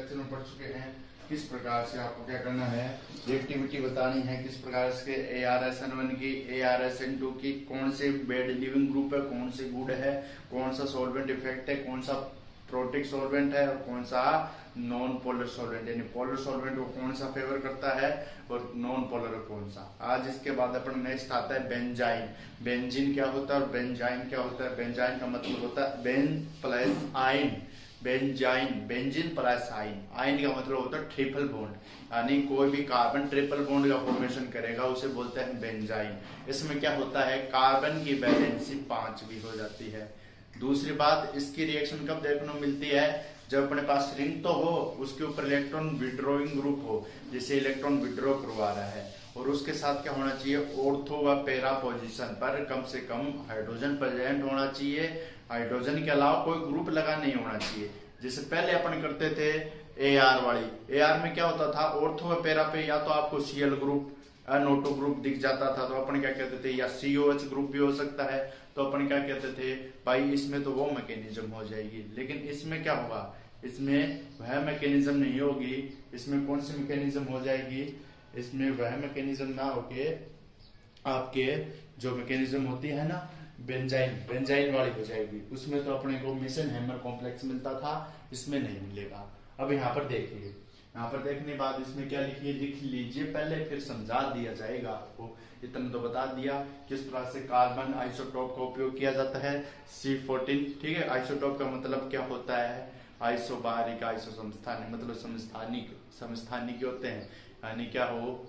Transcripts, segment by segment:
Lecture में पढ़ चुके हैं किस प्रकार से आपको क्या करना है, रिएक्टिविटी बतानी है, किस प्रकार से ArSN1 की ArSN2 की कौन से बेड लिविंग ग्रुप है, कौन से गुड है, कौन सा सॉल्वेंट इफेक्ट है, कौन सा प्रोटिक सॉल्वेंट है और कौन सा नॉन पोलर सॉल्वेंट, यानी पोलर सॉल्वेंट को कौन सा फेवर करता है और नॉन पोलर कौन सा। आज इसके बाद अपन नेक्स्ट आता है बेंजाइन। बेंजीन क्या होता है और बेंजाइन क्या होता है। बेंजाइन का मतलब होता है बेन प्लस आइन, बेंजाइन बेंजीन प्लस आइन। आइन का मतलब होता है ट्रिपल बॉन्ड, यानी कोई भी कार्बन ट्रिपल बॉन्ड का फॉर्मेशन करेगा उसे बोलते हैं बेंजाइन। इसमें क्या होता है, कार्बन की वैलेंसी 5 भी हो जाती है। दूसरी बात, इसकी रिएक्शन कब देखने को मिलती है, जब अपने पास रिंग तो हो, उसके ऊपर इलेक्ट्रॉन विड्रॉइंग ग्रुप हो, जैसे इलेक्ट्रॉन विड्रॉ करवा रहा है, और उसके साथ क्या होना चाहिए, ऑर्थो व पैरा पोजीशन पर कम से कम हाइड्रोजन प्रेजेंट होना चाहिए। हाइड्रोजन के अलावा कोई ग्रुप लगा नहीं होना चाहिए। जैसे पहले अपन करते थे AR वाली, AR में क्या होता था, ऑर्थो व पैरा पे या तो आपको Cl ग्रुप NO2 ग्रुप दिख जाता था, तो अपन क्या कहते थे, या COH ग्रुप भी हो सकता है, तो अपन क्या कहते थे, भाई इसमें तो वो मैकेनिज्म हो जाएगी। लेकिन इसमें क्या होगा, इसमें वह मैकेनिज्म नहीं होगी। इसमें कौन सी मैकेनिज्म हो जाएगी, इसमें वह मैकेनिज्म ना होके आपके जो मैकेनिज्म होती है ना बेंजाइन, बेंजाइन वाली हो जाएगी। उसमें तो अपने को मिशन हैमर कॉम्प्लेक्स मिलता था, इसमें नहीं मिलेगा। अब यहाँ पर देखिए, यहाँ पर देखने के बाद इसमें क्या लिखिए, लिख लीजिए पहले, फिर समझा दिया जाएगा आपको। इतना तो बता दिया किस प्रकार से कार्बन आइसोटोप का उपयोग किया जाता है, C14। ठीक है, आइसोटोप का मतलब क्या होता है, आइसोबारिक आइसो समस्थानिक, मतलब समस्थानिक होते हैं, यानी क्या हो,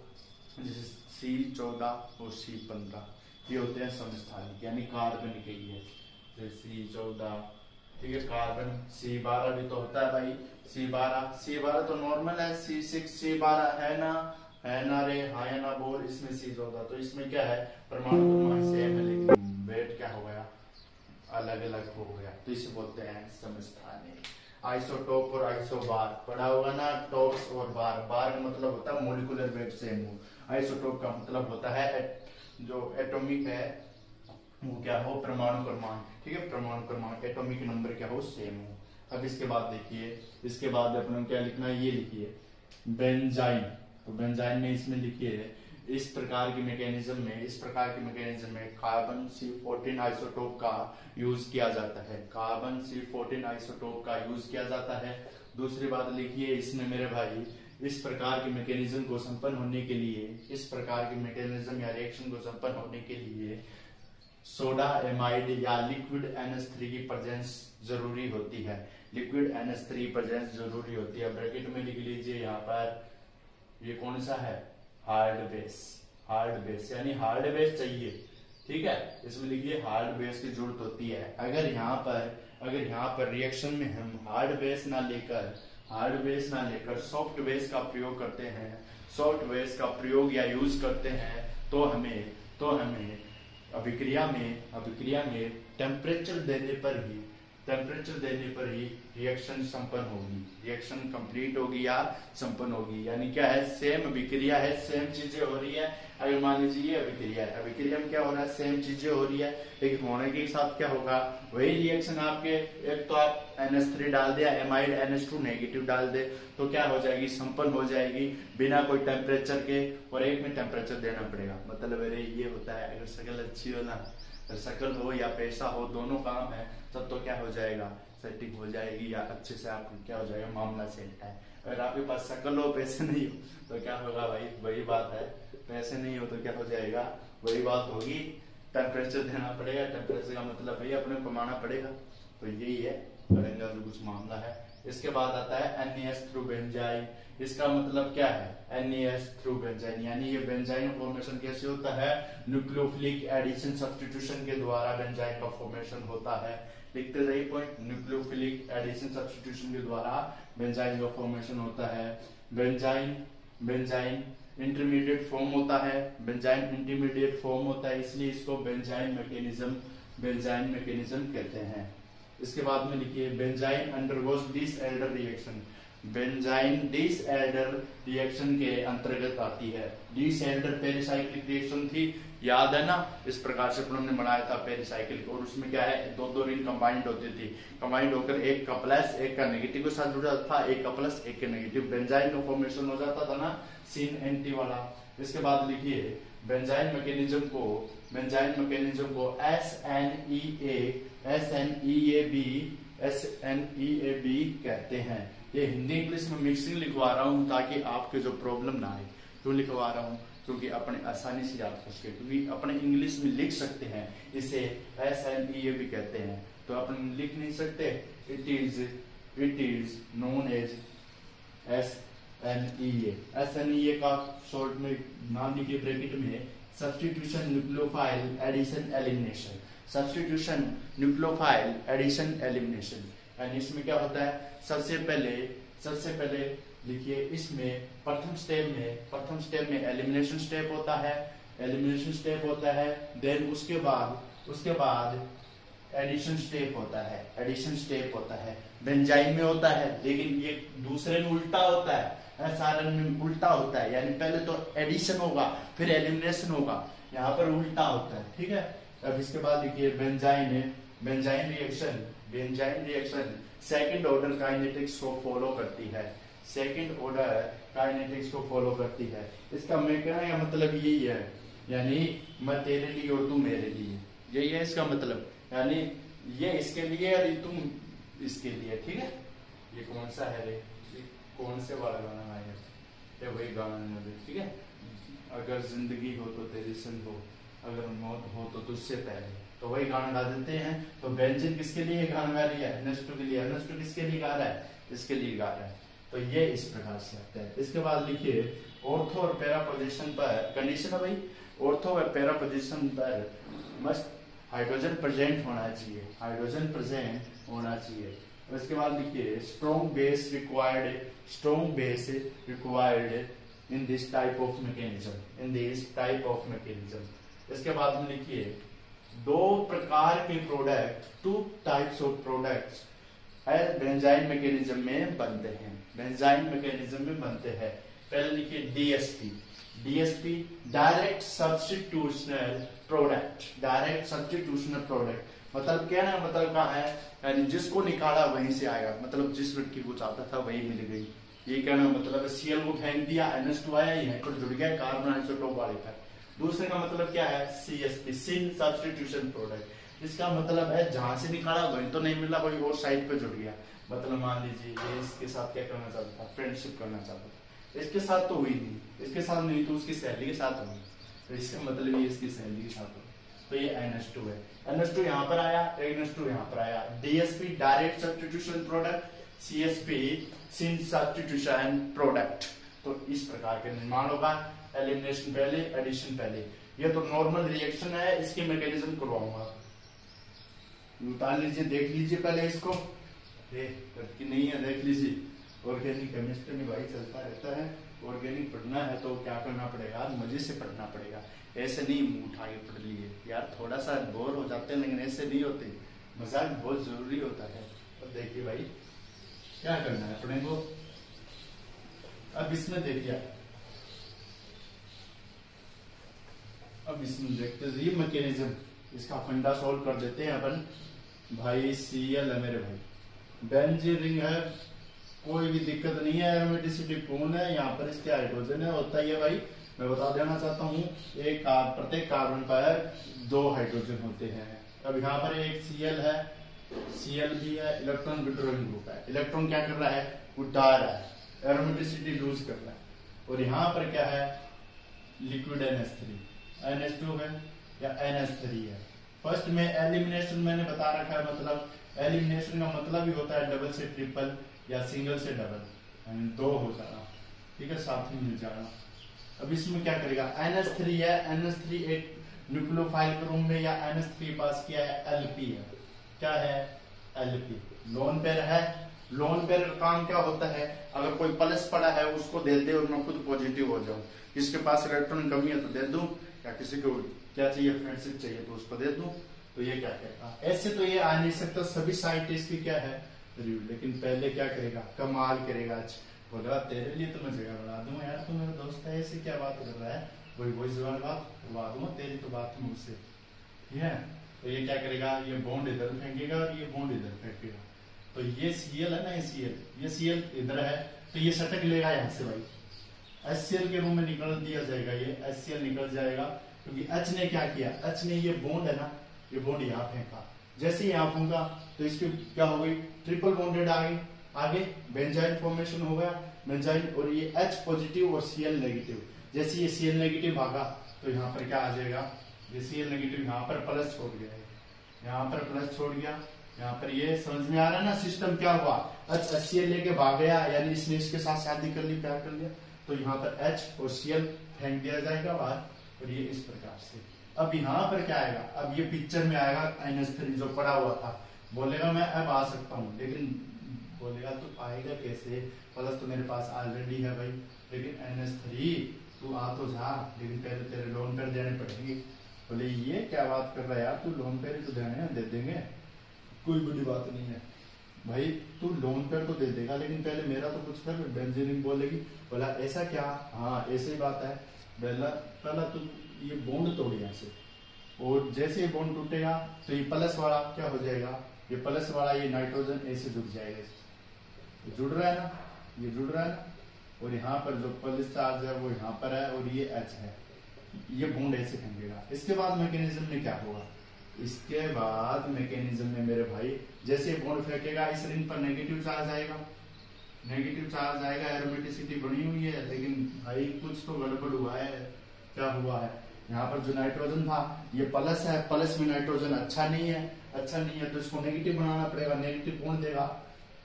जैसे C14 और C15 ये होते हैं समस्थानिक, यानी कार्बन के लिए। जैसे C14, ठीक है, कार्बन। C12 भी तो होता है भाई, C12 तो नॉर्मल है, C6 C12 है ना रे, हाँ या ना बोल। इसमें C14, तो इसमें क्या है, परमाणु क्रमांक सेम है लेकिन वेट क्या हो गया, अलग अलग हो गया, तो इसे बोलते हैं समस्थानिक। आइसोटोप और आइसोबार पढ़ा होगा ना, टॉप्स और बार। बार का मतलब होता है मोलिकुलर वेट सेम हो, आइसोटोप का मतलब होता है जो एटॉमिक है वो क्या हो, परमाणु क्रमांक। ठीक है, परमाणु क्रमांक, एटॉमिक नंबर क्या हो, सेम हो। अब इसके बाद देखिए, इसके बाद अपन क्या लिखना है, ये लिखिए बेंजाइन। तो बेंजाइन में इसमें लिखिए इस प्रकार की मैकेनिज्म में कार्बन C14 आइसोटोप का यूज किया जाता है, कार्बन C14 आइसोटोप का यूज किया जाता है। दूसरी बात लिखिए इसमें मेरे भाई, इस प्रकार के मैकेनिज्म को संपन्न होने के लिए, इस प्रकार के मैकेनिज्म या रिएक्शन को संपन्न होने के लिए सोडा एमाइड या लिक्विड NH3 की प्रेजेंस जरूरी होती है, लिक्विड NH3 प्रेजेंस जरूरी होती है। ब्रैकेट में लिख लीजिए यहाँ पर, ये कौन सा है, हार्ड बेस, यानी हार्ड बेस चाहिए। ठीक है, इसमें लिखिए हार्ड बेस की जरूरत होती है। अगर यहाँ पर रिएक्शन में हम हार्ड बेस ना लेकर सॉफ्ट बेस का प्रयोग करते हैं, सॉफ्ट बेस का प्रयोग या यूज करते हैं, तो हमें अभिक्रिया में टेम्परेचर देने पर ही रिएक्शन संपन्न होगी, रिएक्शन कंप्लीट होगी या संपन्न होगी। यानी क्या है, सेम अभिक्रिया है, सेम चीजें हो रही है। अगर मान लीजिए ये अभिक्रिया है, अभिक्रिया में क्या हो रहा है, सेम चीजें हो रही है, लेकिन होने के साथ क्या होगा, वही रिएक्शन आपके, एक तो आप NH3 डाल दिया, एमाइड NH2 नेगेटिव डाल दे, तो क्या हो जाएगी, संपन्न हो जाएगी बिना कोई टेम्परेचर के, और एक में टेम्परेचर देना पड़ेगा। मतलब अरे ये होता है, अगर शक्ल अच्छी हो ना, शक्ल हो या पैसा हो, दोनों काम है, तब तो क्या हो जाएगा, सेटिंग हो जाएगी, या अच्छे से आपको क्या हो जाएगा, मामला सेट है। अगर आपके पास शक्ल हो, पैसे नहीं हो, तो क्या होगा भाई, वही बात है, पैसे नहीं हो तो क्या हो जाएगा, वही बात होगी, टेम्परेचर देना पड़ेगा। टेम्परेचर का मतलब भाई अपने को कमाना पड़ेगा, तो यही है, करेंगे तो कुछ मामला है। इसके बाद आता है NAS थ्रू बेंजाइन। इसका मतलब क्या है, NAS थ्रू बेंजाइन, यानी ये बेंजाइन फॉर्मेशन कैसे होता है, न्यूक्लियोफिलिक एडिशन सब्स्टिट्यूशन के द्वारा बेंजाइन का फॉर्मेशन होता है। लिखते जाइए पॉइंट, न्यूक्लियोफिलिक एडिशन सब्स्टिट्यूशन के द्वारा बेंजाइन का फॉर्मेशन होता है। बेंजाइन इंटरमीडिएट फॉर्म होता है, बेंजाइन इंटरमीडिएट फॉर्म होता है, इसलिए इसको बेंजाइन मैकेनिज्म कहते हैं। इसके बाद में लिखिए benzene undergoes Diels Alder reaction. Benzene Diels Alder reaction के अंतर्गत आती है। डिसएल्डर पेरिसाइक्लिक रिएक्शन थी, याद है ना, इस प्रकार से अपन ने बनाया था पेरिसाइकिल, और उसमें क्या है, दो रिंग कंबाइंड होती थी, कंबाइंड होकर एक का प्लस एक का नेगेटिव के साथ जुड़ा था, एक का प्लस एक के नेगेटिव, बेंजाइन का फॉर्मेशन हो जाता था ना, सीन एंटी वाला। इसके बाद लिखिए बेंजाइन मैकेनिज्म को SNEAB कहते हैं। ये हिंदी इंग्लिश में मिक्सिंग लिखवा रहा हूँ ताकि आपके जो प्रॉब्लम ना आए। क्यों लिखवा रहा हूँ? क्योंकि अपने आसानी से याद कर सके, क्योंकि अपने इंग्लिश में लिख सकते हैं इसे SNEAB कहते हैं, तो अपन लिख नहीं सकते। It is known as SNEA का शॉर्ट में नाम लिखिए ब्रैकेट में, substitution nucleophile addition elimination, substitution nucleophile addition elimination. यानी इसमें क्या होता है, सबसे पहले लिखिए, इसमें प्रथम स्टेप में एलिमिनेशन स्टेप होता है, देन उसके बाद एडिशन स्टेप होता है, बेंजाइन में होता है, लेकिन ये दूसरे में उल्टा होता है, सारण में उल्टा होता है, यानी पहले तो एडिशन होगा फिर एलिमिनेशन होगा, यहाँ पर उल्टा होता है, ठीक है। अब इसके बाद देखिए benzene reaction second order kinetics को फॉलो करती है, इसका मैं कहने का मतलब यही है, यानी मैं तेरे लिए और तू मेरे लिए, यही है इसका मतलब, यानी ये इसके लिए और तुम इसके लिए, ठीक है। ये कौन सा है रे, कौन से वाला गाना आया है, वही गाना है, ठीक है। अगर जिंदगी हो तो तेरी संग हो, अगर मौत हो तो तुझसे पहले, तो वही गाना गा देते हैं। तो बेंजीन किसके लिए गाना गा रही है, NH2 के लिए, NH2 किसके लिए गा रहा है, इसके लिए गा रहा है। तो ये इस प्रकार से आता है। इसके बाद लिखिए ऑर्थो और पैरा पोजीशन पर कंडीशन है भाई, ऑर्थो और पैरा पोजीशन पर मस्ट हाइड्रोजन प्रेजेंट होना चाहिए, उसके बाद लिखिए strong base required in this type of mechanism. इसके बाद में लिखिए दो प्रकार के product, 2 types of products benzene mechanism में बनते हैं। पहले लिखिए DSP डायरेक्ट सब्स्टिट्यूशनल प्रोडक्ट, मतलब क्या ना, मतलब कहाँ है, यानी जिसको निकाला वहीं से आएगा, मतलब जिस लड़की को चाहता था वही मिल गई, ये कहना मतलब Cl को फेंक दिया, NH2 आया, यहीं पर जुड़ गया कार्बन आइसोटोप वाले पर। दूसरे का मतलब क्या है, CSP सिन सब्स्टिट्यूशन प्रोडक्ट, इसका मतलब है जहां से निकाला वहीं तो नहीं मिला, कोई और साइड पे जुड़ गया। मतलब मान लीजिए ये इसके साथ क्या करना चाहता था, फ्रेंडशिप करना चाहता था, इसके साथ तो हुई नहीं, इसके साथ नहीं तो उसकी सहेली के साथ हुई, तो इसका मतलब ये इसकी सहेली के साथ हुई, तो ये NH2 है। NH2 यहाँ पर आया, NH2 यहाँ पर आया। DSP direct substitution product, CSP सिन सब्स्टिट्यूशन प्रोडक्ट। तो इस प्रकार के निर्माण होगा, एलिमिनेशन पहले, एडिशन पहले। ये तो नॉर्मल रिएक्शन है, इसके मैकेनिज्म करवाऊंगा, उतार लीजिए, देख लीजिए पहले इसको, कि नहीं है देख लीजिए। ऑर्गेनिक केमिस्ट्री में भाई चलता रहता है, ऑर्गेनिक पढ़ना है तो क्या करना पड़ेगा, मजे से पढ़ना पड़ेगा, ऐसे नहीं मुंह उठा के पढ़ लिए यार, थोड़ा सा बोर हो जाते हैं, लेकिन ऐसे नहीं होते, मजाक बहुत जरूरी होता है। तो देखिए भाई क्या करना है अपने को, अब इसमें देखिए, अब इसमें देखते हैं ये मैकेनिज्म, इसका फंडा सॉल्व कर देते हैं अपन। भाई Cl है मेरे भाई, बेंजीन रिंग है, कोई भी दिक्कत नहीं है, एरोमेटिसिटी पूर्ण है, यहाँ पर इसके हाइड्रोजन है, होता ही है भाई। मैं बता देना चाहता हूँ, प्रत्येक कार्बन पर 2 हाइड्रोजन होते हैं। अब यहाँ पर एक Cl है, Cl भी है, इलेक्ट्रॉन विड्रॉइंग ग्रुप है, इलेक्ट्रॉन क्या कर रहा है, उठा रहा है, एरोमेटिसिटी लूज कर रहा है। और यहाँ पर क्या है, लिक्विड NH2 है या NH3 है। फर्स्ट में एलिमिनेशन मैंने बता रखा है, मतलब एलिमिनेशन का मतलब ही होता है डबल से ट्रिपल या सिंगल से डबल, यानी 2 हो जाना, ठीक है, साथ ही मिल जाना। अब इसमें क्या करेगा, NH3 है, NH3 एक न्यूक्लियोफाइल के रूम में, या NH3 पास किया है LP है, क्या है LP, लोन पेयर है। लोन पेयर का काम क्या होता है, अगर कोई प्लस पड़ा है उसको दे दे और मैं खुद पॉजिटिव हो जाऊं, जिसके पास इलेक्ट्रॉन कमी है तो दे दूं, या किसी को क्या चाहिए, फ्रेंडशिप चाहिए तो उसको दे दूं, तो ये क्या करेगा, ऐसे तो ये आ नहीं सकता, सभी साइंटिस्ट की क्या है रिव्यू, लेकिन पहले क्या करेगा, कमाल करेगा, बोला तेरे लिए तो मैं जगह बना दूंगा यार, तू मेरा दोस्त है, ऐसे क्या बात कर रहा है, वही वाली बात करवा दूंगा, तेरी तो बात मुझसे, ठीक है। तो ये क्या करेगा, ये बॉन्ड इधर फेंकेगा और ये बॉन्ड इधर फेंकेगा। तो ये Cl है ना, ये Cl इधर है, तो ये सटक लेगा यहाँ से भाई, HCl के रूम में निकल दिया जाएगा, ये HCl निकल जाएगा, क्योंकि H ने क्या किया, H ने ये बॉन्ड है ना, ये बॉन्ड यहाँ फेंका। जैसे ही यहाँ फेंका तो इसकी क्या हो गई, ट्रिपल बॉन्डेड आगे बेंजाइन फॉर्मेशन हो गया, बेंजाइन, और ये H पॉजिटिव और Cl नेगेटिव। जैसे ये Cl नेगेटिव भागा तो यहाँ पर क्या आ जाएगा, ये Cl नेगेटिव यहाँ पर प्लस छोड़ गया, यहाँ पर प्लस छोड़ गया, यहाँ पर ये समझ में आ रहा है ना सिस्टम क्या हुआ, HCl लेके भाग गया, यानी इसने इसके साथ शादी कर ली, प्यार कर लिया, तो यहाँ पर H और Cl फेंक दिया जाएगा बाहर, और ये इस प्रकार से। अब यहाँ पर क्या आएगा, अब ये पिक्चर में आएगा NH3 जो पड़ा हुआ था, बोलेगा मैं अब आ सकता हूँ, लेकिन बोलेगा तू आएगा कैसे, प्लस तो मेरे पास ऑलरेडी है भाई, लेकिन NH3 तू आ तो जा, लेकिन पहले तेरे लोन पर देने पड़ेंगे। बोले ये क्या बात कर रहा है यार, तू लोन पर ही तो देने हैं, दे देंगे, कोई बड़ी बात नहीं है भाई, तू लोन पर तो दे देगा, लेकिन पहले मेरा तो कुछ कर। बेंजीन बोलेगी, बोला ऐसा क्या, हाँ ऐसे ही बात है, पहला तू ये बॉन्ड तोड़ यहाँ से, और जैसे ये बॉन्ड टूटेगा तो ये प्लस वाला क्या हो जाएगा, ये प्लस वाला ये नाइट्रोजन ऐसे जुड़ जाएगा, जुड़ रहा है ना, ये जुड़ रहा है ना, और यहाँ पर जो प्लस चार्ज है वो यहाँ पर है, और ये H है, ये बॉन्ड ऐसे फेंकेगा। इसके बाद मैकेनिज्म में क्या होगा, इसके बाद मैकेनिज्म में मेरे भाई जैसे बॉन्ड फेंकेगा इस रिंग पर नेगेटिव चार्ज आएगा, नेगेटिव चार्ज आएगा, एरोमेटिसिटी बनी हुई है, लेकिन भाई कुछ तो गड़बड़ हुआ है। क्या हुआ है, यहाँ पर जो नाइट्रोजन था ये प्लस है, प्लस में नाइट्रोजन अच्छा नहीं है, तो इसको नेगेटिव बनाना पड़ेगा, नेगेटिव कौन देगा,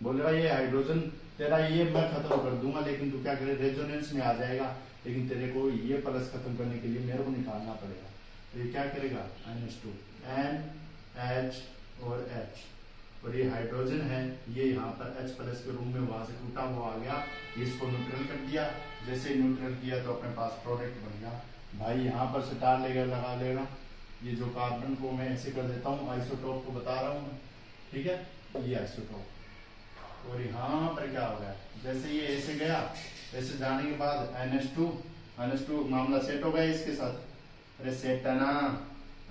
बोलेगा ये हाइड्रोजन तेरा ये मैं खत्म कर दूंगा, लेकिन तू क्या करे, रेजोनेंस में आ जाएगा, लेकिन तेरे को ये प्लस खत्म करने के लिए मेरे को निकालना पड़ेगा। तो ये क्या करेगा, NH2 N H और H, और ये हाइड्रोजन है, ये यहाँ पर H प्लस के रूम में वहां से टूटा हुआ आ गया, इसको न्यूट्रल कर दिया, जैसे न्यूट्रल किया तो अपने पास प्रोडक्ट बन गया भाई। यहाँ पर स्टार लेकर लगा लेगा, ये जो कार्बन को मैं ऐसे कर देता हूँ, आइसोटोप को बता रहा हूँ, ठीक है, ये आइसोटोप, और यहाँ पर क्या हो गया, जैसे ये ऐसे गया, ऐसे जाने के बाद NH2 मामला सेट हो गया इसके साथ, अरे सेट है ना,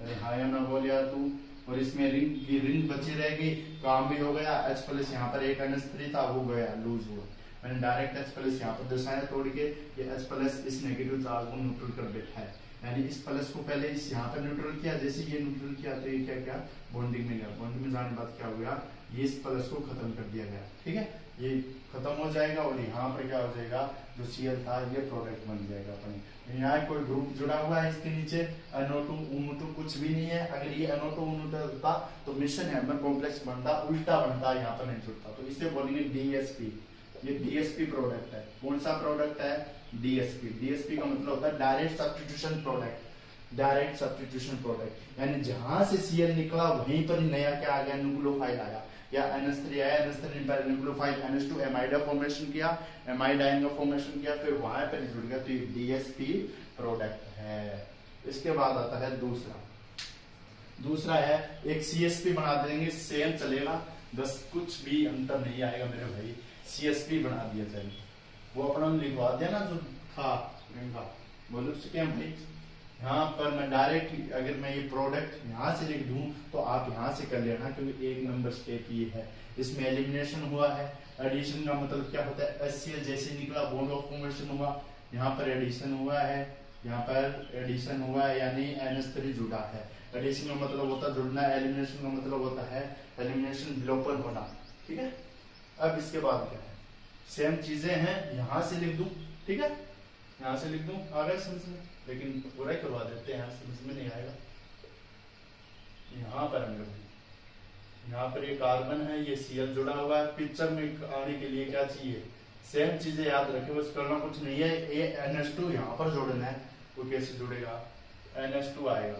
अरे हाँ या ना बोल यार तू, और इसमें रिंग बची रहेगी, काम भी हो गया। H प्लस यहाँ पर एक NH3 था वो गया, लूज हुआ, मैंने डायरेक्ट H प्लस यहाँ पर दर्शाया तोड़ के, ये H प्लस इस नेगेटिव चार्ज को न्यूट्रल कर बैठा है, यानी इस प्लस को पहले इस यहाँ पर न्यूट्रल किया, जैसे ये न्यूट्रल किया तो ये क्या बॉन्डिंग में गया, बॉन्डिंग में जाने के बाद क्या हो गया, ये इस प्लस को खत्म कर दिया गया, ठीक है, ये खत्म हो जाएगा, और यहाँ पर क्या हो जाएगा, जो Cl था ये प्रोडक्ट बन जाएगा अपने। यहाँ कोई ग्रुप जुड़ा हुआ है इसके नीचे, NO2 UNO2 कुछ भी नहीं है, अगर ये NO2 UNO2 होता तो मिशन हैमर कॉम्प्लेक्स बनता, उल्टा बनता, यहाँ पर नहीं जुड़ता, तो इसे बोलेंगे DSP। ये DSP प्रोडक्ट है, कौन सा प्रोडक्ट है, DSP का मतलब होता है direct substitution product, direct substitution product, यानी जहां से Cl निकला वहीं पर नया क्या आ गया, न्यूक्लियोफाइल आया, या NH3 आया, NH3 पर न्यूक्लियोफाइल NH2 एमाइड का फॉर्मेशन किया, एमाइड आयन का फॉर्मेशन किया, फिर वहां पर जुड़ गया, तो ये DSP प्रोडक्ट है। इसके बाद आता है दूसरा है एक CSP बना देंगे, सेम चलेगा, बस कुछ भी अंतर नहीं आएगा मेरे भाई, CSP बना दिया जाएगा, वो अपना लिखवा दिया ना जो था बोलो क्या भाई, यहाँ पर मैं डायरेक्ट अगर मैं ये प्रोडक्ट यहाँ से लिख दूं तो आप यहाँ से कर लेना, क्योंकि एक नंबर स्टेप ये है, इसमें एलिमिनेशन हुआ है। एडिशन का मतलब क्या होता है, HCl जैसे निकला बॉन्ड ऑफ फॉर्मेशन हुआ, यहाँ पर एडिशन हुआ है, यहाँ पर एडिशन हुआ है, यानी NH3 जुड़ा है। एडिशन का मतलब होता है जुड़ना, एलिमिनेशन का मतलब होता है एलिमिनेशन विलोपन होना, ठीक है। अब इसके बाद क्या है, सेम चीजें हैं, यहाँ से लिख दूं, ठीक है, यहाँ से लिख दूं, आ गया समझ में, लेकिन पूरा ही करवा देते हैं, यहाँ समझ में नहीं आएगा। यहाँ पर यहाँ पर ये कार्बन है, ये Cl जुड़ा हुआ है, पिक्चर में आने के लिए क्या चाहिए, सेम चीजें याद रखें, बस करना कुछ नहीं है। ये NH2 यहाँ पर जोड़ना है, वो कैसे जुड़ेगा, NH2 आएगा,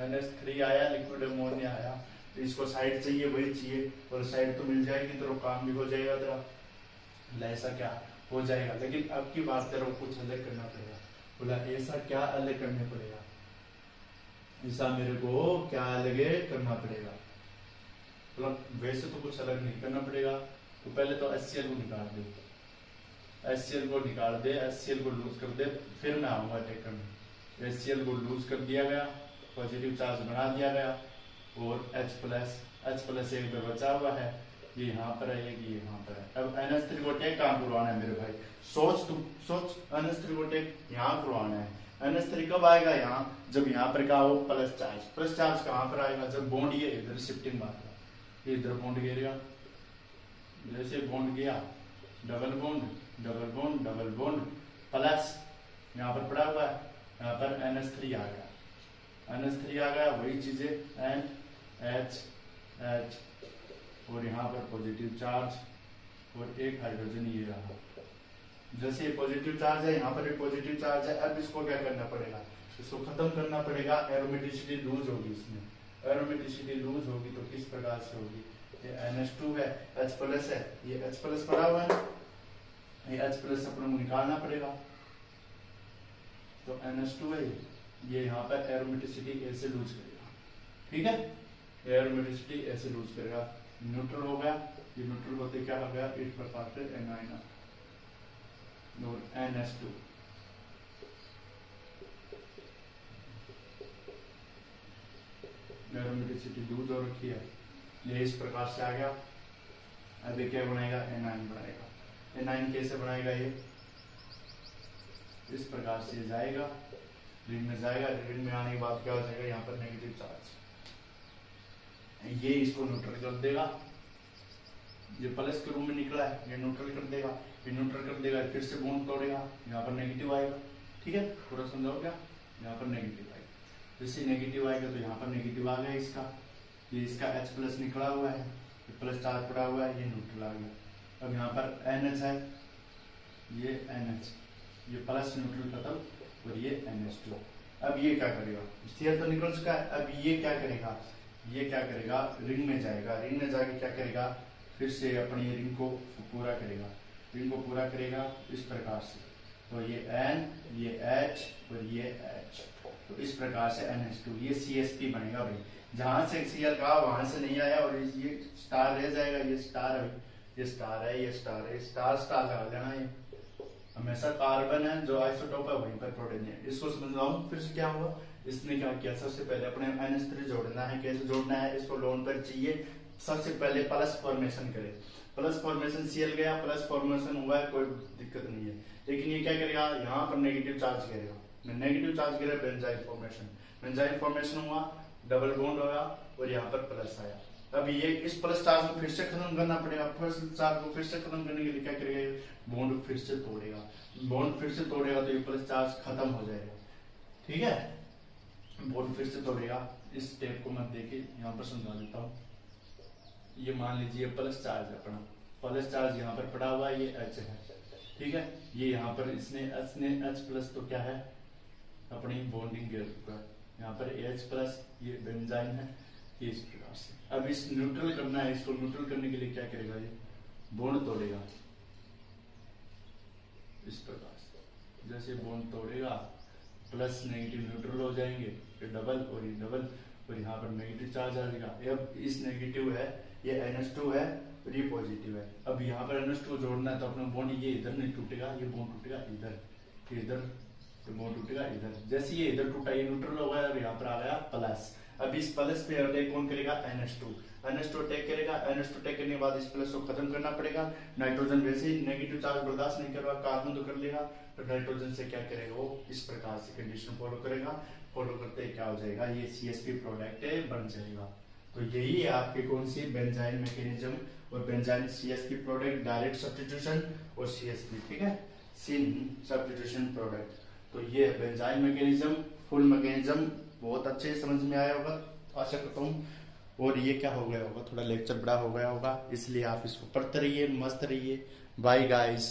NH3 आया, लिक्विड अमोनिया आया, तो इसको साइड चाहिए, वही चाहिए, और साइड तो मिल जाएगी, तेरा काम भी हो जाएगा, तेरा ऐसा क्या हो जाएगा। लेकिन अब की बात तेरा कुछ अलग करना पड़ेगा, बोला ऐसा क्या अलग करना पड़ेगा, ऐसा मेरे को क्या अलग करना पड़ेगा, मतलब वैसे तो कुछ अलग नहीं करना पड़ेगा। तो पहले तो HCl को निकाल दे, HCl को निकाल दे, HCl को लूज कर दे, फिर मैं आऊंगा अटैक करने, HCl को लूज कर दिया गया, पॉजिटिव चार्ज बना दिया गया और H+ एक पे बचा हुआ है, ये यहाँ पर है, ये यहाँ पर है। अब NH3 को टेक कहाँ करवाना है मेरे भाई, सोच NH3 को टेक यहाँ करवाना है। NH3 कब आएगा यहाँ, जब यहाँ पर क्या हो प्लस चार्ज कहाँ पर आएगा, जब बॉन्ड ये इधर शिफ्टिंग मारेगा, ये इधर बॉन्ड गिरेगा, जैसे बॉन्ड गया डबल बॉन्ड प्लस यहाँ पर पड़ा हुआ है, यहाँ पर NH3 आ गया, वही चीजें NH और यहाँ पर पॉजिटिव चार्ज और एक हाइड्रोजन ये रहा। जैसे पॉजिटिव चार्ज है, यहाँ पर भी पॉजिटिव चार्ज है। अब इसको क्या करना पड़ेगा, इसको खत्म करना पड़ेगा। एरोमेटिसिटी लूज होगी, इसमें एरोमेटिसिटी लूज होगी तो किस प्रकार से होगी, ये NH2 है, H+ है, ये H+ पड़ा हुआ है, ये H+ अपने को निकालना पड़ेगा। तो NH2 है, ये यहाँ पर एरोमेटिसिटी ऐसे लूज करेगा, ठीक है, एरोमेटिसिटी ऐसे लूज करेगा, न्यूट्रल हो गया, ये न्यूट्रल होते क्या हो गया, इट पर पार्ट NiN और NH2। एरोमेटिसिटी लूज हो रखी है, ये इस प्रकार से आ गया। अभी क्या बनाएगा, NiN बनाएगा। NiN कैसे बनाएगा, ये इस प्रकार से जाएगा, रिंग में जाएगा, रिंग में आने के बाद क्या हो जाएगा, यहाँ पर नेगेटिव चार्ज, ये इसको न्यूट्रल कर देगा, ये प्लस के रूम में निकला है, ये न्यूट्रल कर देगा, फिर से बॉन्ड तोड़ेगा, यहाँ पर नेगेटिव आएगा, ठीक है, पूरा समझाओ क्या, यहाँ पर नेगेटिव आएगा, जैसे नेगेटिव आएगा तो यहाँ पर नेगेटिव आ गया इसका, ये इसका H+ निकला हुआ है, ये प्लस चार्ज पड़ा हुआ है, ये न्यूट्रल आ गया। अब यहाँ पर NH है, ये NH, ये प्लस न्यूट्रल खत्म और ये NH2। अब ये क्या करेगा, Cl तो निकल चुका है, अब ये क्या करेगा, रिंग में जाएगा, रिंग में जाके क्या करेगा, फिर से अपनी रिंग को पूरा करेगा इस प्रकार से। तो ये N, ये H और ये H, तो इस प्रकार से NH2, ये CSP बनेगा भाई। जहां से Cl कहा वहां से नहीं आया और ये स्टार रह जाएगा, ये स्टार है, ये स्टार है, स्टार लगा लेना। ये हमेशा कार्बन है जो आइसोटोप है वहीं पर प्रोटीन है। इसको समझाऊं फिर से क्या हुआ, इसने क्या किया, सबसे पहले अपने NH3 जोड़ना है। कैसे जोड़ना है, इसको लोन पर चाहिए, सबसे पहले प्लस फॉर्मेशन करे, प्लस फॉर्मेशन Cl गया, प्लस फॉर्मेशन हुआ है, कोई दिक्कत नहीं है। लेकिन ये क्या करेगा, यहाँ पर नेगेटिव चार्ज करेगा, बेंजाइल फॉर्मेशन हुआ, डबल बॉन्ड होगा और यहाँ पर प्लस आया। अब ये इस प्लस चार्ज को फिर से खत्म करना पड़ेगा, प्लस चार्ज को फिर से खत्म करने के लिए क्या करेगा, बॉन्ड फिर से तोड़ेगा, तो ये प्लस चार्ज खत्म हो जाएगा, ठीक है, बॉन्ड फिर से तोड़ेगा। इस स्टेप को मैं देखे यहाँ पर समझा देता हूँ। ये मान लीजिए प्लस चार्ज है अपना, प्लस चार्ज यहाँ पर पड़ा हुआ है, ये H है, ठीक है, ये यहाँ पर इसने H+ तो क्या है, अपनी बॉन्डिंग के ऊपर, यहाँ पर H+, ये बेंजाइन है, ये इस प्रकार से। अब इस न्यूट्रल करना है, इसको न्यूट्रल करने के लिए क्या करेगा, ये बॉन्ड तोड़ेगा इस प्रकार से। जैसे बॉन्ड तोड़ेगा, प्लस नेगेटिव न्यूट्रल हो जाएंगे, ये डबल और ये डबल, और यहाँ पर नेगेटिव चार्ज आ जाएगा। अब इस नेगेटिव है, ये NH2 है और ये पॉजिटिव है। अब यहाँ पर NH2 जोड़ना है तो अपना बॉन्ड ये इधर नहीं टूटेगा, ये बॉन्ड टूटेगा इधर, तो बॉन्ड टूटेगा इधर। जैसे ये इधर टूटा, ये न्यूट्रल हो गया, अब यहाँ पर आ गया प्लस। अब इस प्लस पे अटैक कौन करेगा, NH2 अटैक करेगा। NH2 अटैक करने के बाद इस प्लस को खत्म करना पड़ेगा। नाइट्रोजन वैसे ही नेगेटिव चार्ज बर्दाश्त नहीं कर रहा, कार्बन तो कर लेगा, तो नाइट्रोजन से क्या करेगा, वो इस प्रकार से कंडीशन फॉलो करेगा। फॉलो करते क्या हो जाएगा, ये CSP प्रोडक्ट बन जाएगा। तो यही है आपके कौन सी बेंजाइन मैकेनिज्म और benzene CSP product, direct substitution और CSP, ठीक है, सिन सब्स्टिट्यूशन प्रोडक्ट। तो ये बेंजाइन मैकेनिज्म, फुल मैकेनिज्म बहुत अच्छे समझ में आया होगा आशा करता हूँ। और ये क्या हो गया होगा, थोड़ा लेक्चर बड़ा हो गया होगा, इसलिए आप इसको पढ़ते रहिए, मस्त रहिए। Bye guys.